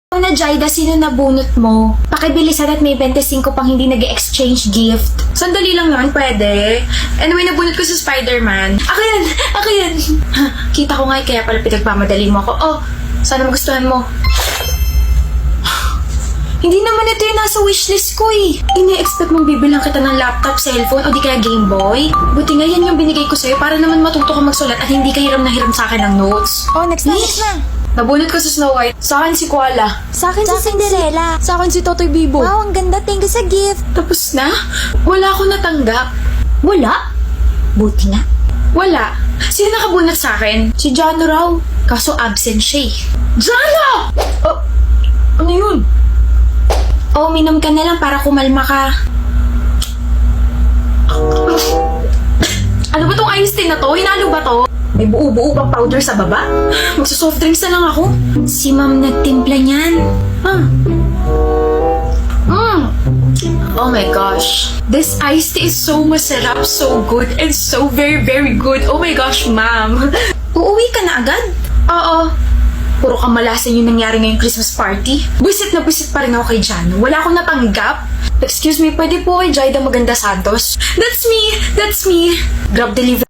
Na Jaida, sino nabunot mo? Pakibilisan at may 25 pang hindi nag-exchange gift. Sandali lang naman, pwede. Anyway, nabunot ko sa Spider-Man. Ako yan! Ako yan! Kita ko nga, kaya pala pinagmamadali mo ako. Oh, sana magustuhan mo. Hindi naman ito yung nasa wishlist ko eh. Ini-expect mong bibilang kita ng laptop, cellphone, o di kaya Game Boy? Buti nga yan yung binigay ko sa'yo para naman matuto ka magsulat at hindi ka hiram na hiram sa akin ng notes. Oh, next na. Nabunot ko sa Snow White. Sa akin si Koala. Sa akin si Cinderella. Sa akin si Totoy Bibo. Wow, ang ganda. Thank you sa gift. Tapos na? Wala akong natanggap. Wala? Buti nga. Wala. Sino nakabunot sa akin? Si John raw. Kaso absent siya eh. Jana! Oh, ano yun? Oh, minom ka na lang para kumalma ka. Ano ba tong iced tea na to? Hinalo ba to? May buo-buo pang powder sa baba? Magsusoft drinks na lang ako. Si Ma'am nagtimpla niyan. Oh my gosh. This iced tea is so masarap, so good, and so very, very good. Oh my gosh, ma'am. Uuwi ka na agad? Oo. Puro kamalasan yung nangyari ngayong Christmas party. Buisit na buisit pa rin ako kay Jan. Wala akong natanggap. Excuse me, pwede po kay Jaida Maganda Santos? That's me! That's me! Grab delivery.